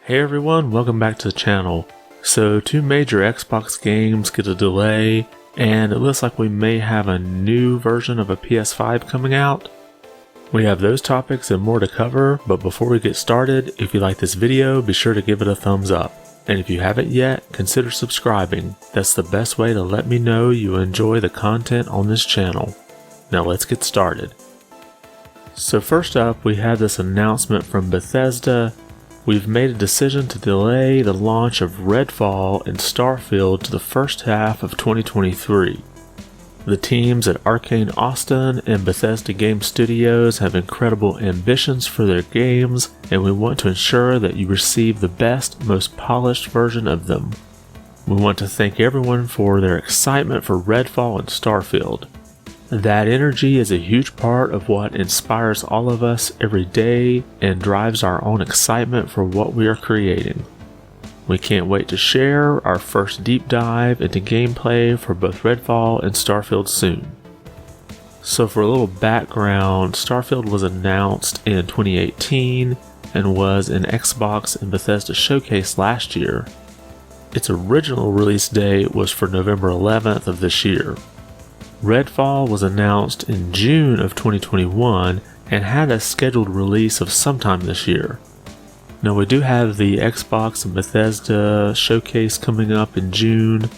Hey everyone, welcome back to the channel. So two major Xbox games get a delay, and it looks like we may have a new version of a PS5 coming out. We have those topics and more to cover, but before we get started, if you like this video, be sure to give it a thumbs up. And if you haven't yet, consider subscribing. That's the best way to let me know you enjoy the content on this channel. Now let's get started. So first up, we have this announcement from Bethesda. We've made a decision to delay the launch of Redfall and Starfield to the first half of 2023. The teams at Arcane Austin and Bethesda Game Studios have incredible ambitions for their games, and we want to ensure that you receive the best, most polished version of them. We want to thank everyone for their excitement for Redfall and Starfield. That energy is a huge part of what inspires all of us every day and drives our own excitement for what we are creating. We can't wait to share our first deep dive into gameplay for both Redfall and Starfield soon. So for a little background, Starfield was announced in 2018 and was an Xbox and Bethesda showcase last year. Its original release date was for November 11th of this year. Redfall was announced in June of 2021 and had a scheduled release of sometime this year. Now we do have the Xbox and Bethesda showcase coming up in June,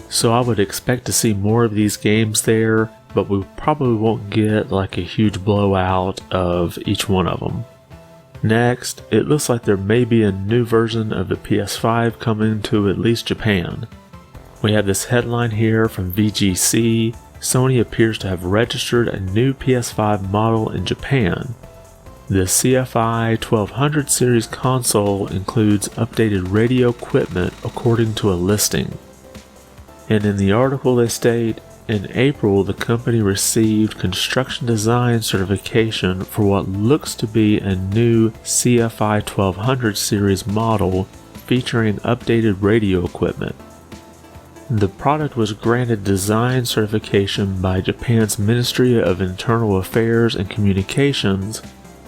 so I would expect to see more of these games there, but we probably won't get like a huge blowout of each one of them. Next, it looks like there may be a new version of the PS5 coming to at least Japan. We have this headline here from VGC. Sony appears to have registered a new PS5 model in Japan. The CFI 1200 series console includes updated radio equipment according to a listing. And in the article they state, in April the company received construction design certification for what looks to be a new CFI 1200 series model featuring updated radio equipment. The product was granted design certification by Japan's Ministry of Internal Affairs and Communications,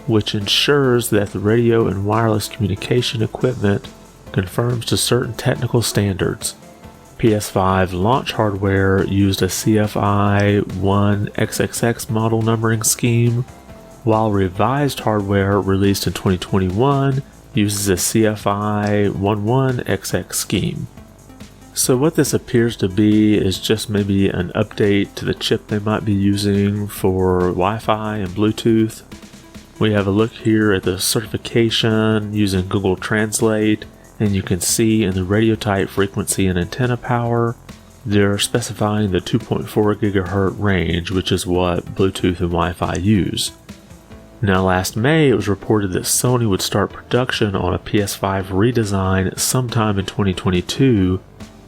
which ensures that the radio and wireless communication equipment conforms to certain technical standards. PS5 launch hardware used a CFI 1XXX model numbering scheme, while revised hardware released in 2021 uses a CFI 11XX scheme. So what this appears to be is just maybe an update to the chip they might be using for Wi-Fi and Bluetooth. We have a look here at the certification using Google Translate, and you can see in the radio type frequency and antenna power, they're specifying the 2.4 GHz range, which is what Bluetooth and Wi-Fi use. Now last May it was reported that Sony would start production on a PS5 redesign sometime in 2022,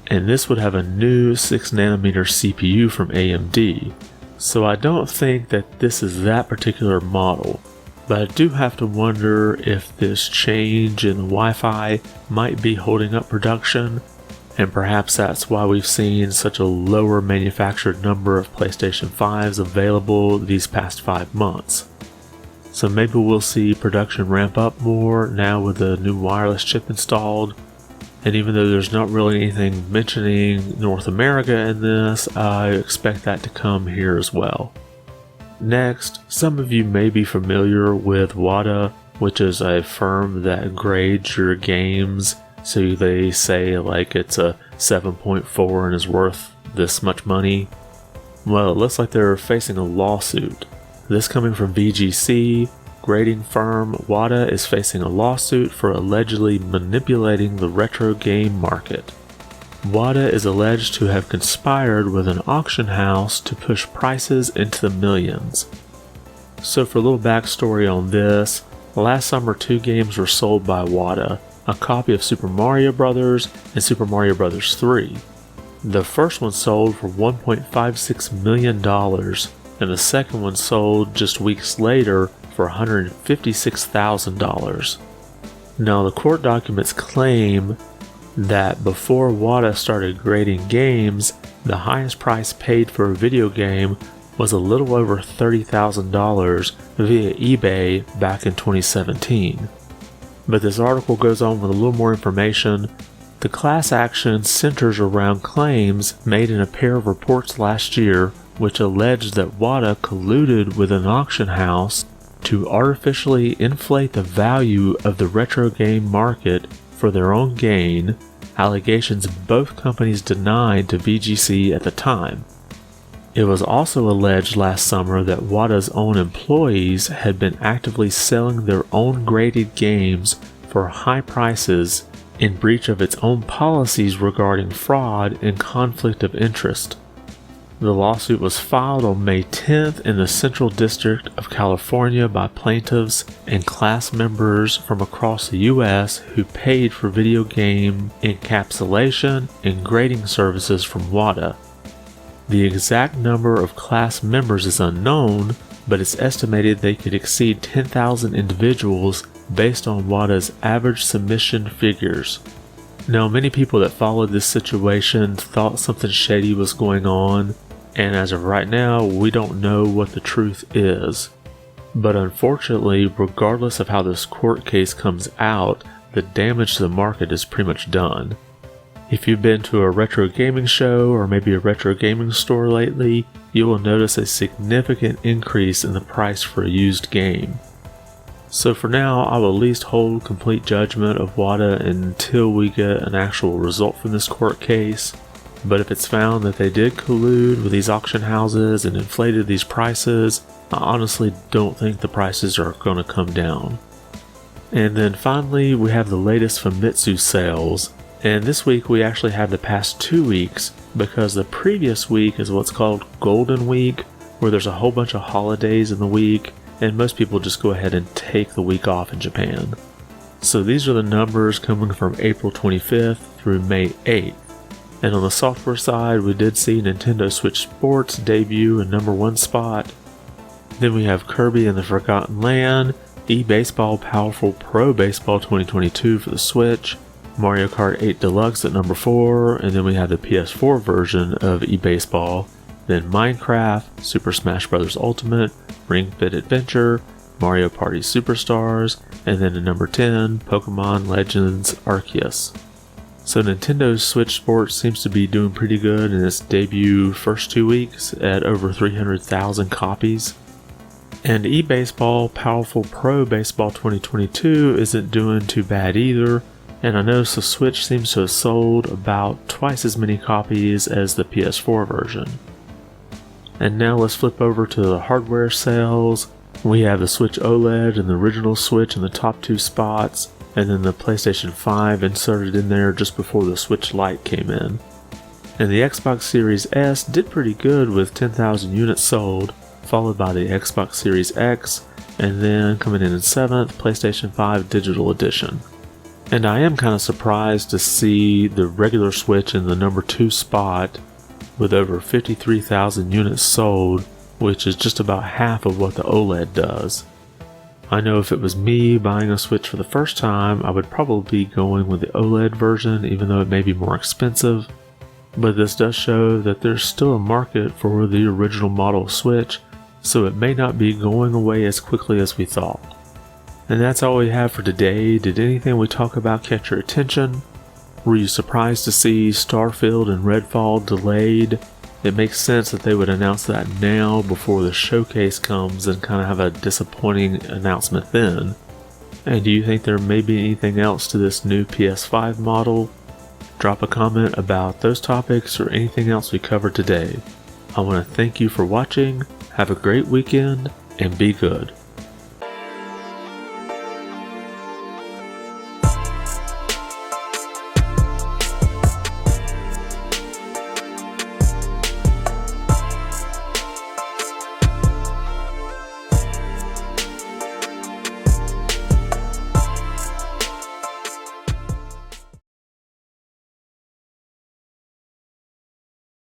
and this would have a new 6nm CPU from AMD. So I don't think that this is that particular model, but I do have to wonder if this change in the Wi-Fi might be holding up production, and perhaps that's why we've seen such a lower manufactured number of PlayStation 5s available these past 5 months. So maybe we'll see production ramp up more now with the new wireless chip installed. And even though there's not really anything mentioning North America in this, I expect that to come here as well. Next, some of you may be familiar with Wata, which is a firm that grades your games. So they say like it's a 7.4 and is worth this much money. Well, it looks like they're facing a lawsuit. This coming from VGC. Grading firm Wata is facing a lawsuit for allegedly manipulating the retro game market. Wata is alleged to have conspired with an auction house to push prices into the millions. So for a little backstory on this, last summer 2 games were sold by Wata, a copy of Super Mario Bros. And Super Mario Bros. 3. The first one sold for $1.56 million, and the second one sold just weeks later for $156,000. Now the court documents claim that before Wata started grading games, the highest price paid for a video game was a little over $30,000 via eBay back in 2017. But this article goes on with a little more information. The class action centers around claims made in a pair of reports last year which alleged that Wata colluded with an auction house to artificially inflate the value of the retro game market for their own gain, allegations both companies denied to VGC at the time. It was also alleged last summer that Wata's own employees had been actively selling their own graded games for high prices in breach of its own policies regarding fraud and conflict of interest. The lawsuit was filed on May 10th in the Central District of California by plaintiffs and class members from across the U.S. who paid for video game encapsulation and grading services from Wata. The exact number of class members is unknown, but it's estimated they could exceed 10,000 individuals based on Wata's average submission figures. Now, many people that followed this situation thought something shady was going on, and as of right now, we don't know what the truth is. But unfortunately, regardless of how this court case comes out, the damage to the market is pretty much done. If you've been to a retro gaming show or maybe a retro gaming store lately, you will notice a significant increase in the price for a used game. So for now, I will at least hold complete judgment of Wata until we get an actual result from this court case. But if it's found that they did collude with these auction houses and inflated these prices, I honestly don't think the prices are going to come down. And then finally, we have the latest Famitsu Sales. And this week we actually have the past 2 weeks, because the previous week is what's called Golden Week, where there's a whole bunch of holidays in the week, and most people just go ahead and take the week off in Japan. So these are the numbers coming from April 25th through May 8th. And on the software side, we did see Nintendo Switch Sports debut in #1 spot. Then we have Kirby and the Forgotten Land, eBaseball Powerful Pro Baseball 2022 for the Switch, Mario Kart 8 Deluxe at #4, and then we have the PS4 version of eBaseball, then Minecraft, Super Smash Bros. Ultimate, Ring Fit Adventure, Mario Party Superstars, and then at #10, Pokemon Legends Arceus. So Nintendo's Switch Sports seems to be doing pretty good in its debut first 2 weeks at over 300,000 copies. And eBaseball Powerful Pro Baseball 2022 isn't doing too bad either, and I noticed the Switch seems to have sold about twice as many copies as the PS4 version. And now let's flip over to the hardware sales. We have the Switch OLED and the original Switch in the top 2 spots, and then the PlayStation 5 inserted in there just before the Switch Lite came in. And the Xbox Series S did pretty good with 10,000 units sold, followed by the Xbox Series X, and then coming in 7th, PlayStation 5 Digital Edition. And I am kind of surprised to see the regular Switch in the #2 spot with over 53,000 units sold, which is just about half of what the OLED does. I know if it was me buying a Switch for the first time, I would probably be going with the OLED version, even though it may be more expensive. But this does show that there's still a market for the original model Switch, so it may not be going away as quickly as we thought. And that's all we have for today. Did anything we talk about catch your attention? Were you surprised to see Starfield and Redfall delayed? It makes sense that they would announce that now before the showcase comes and kind of have a disappointing announcement then. And do you think there may be anything else to this new PS5 model? Drop a comment about those topics or anything else we covered today. I want to thank you for watching, have a great weekend, and be good.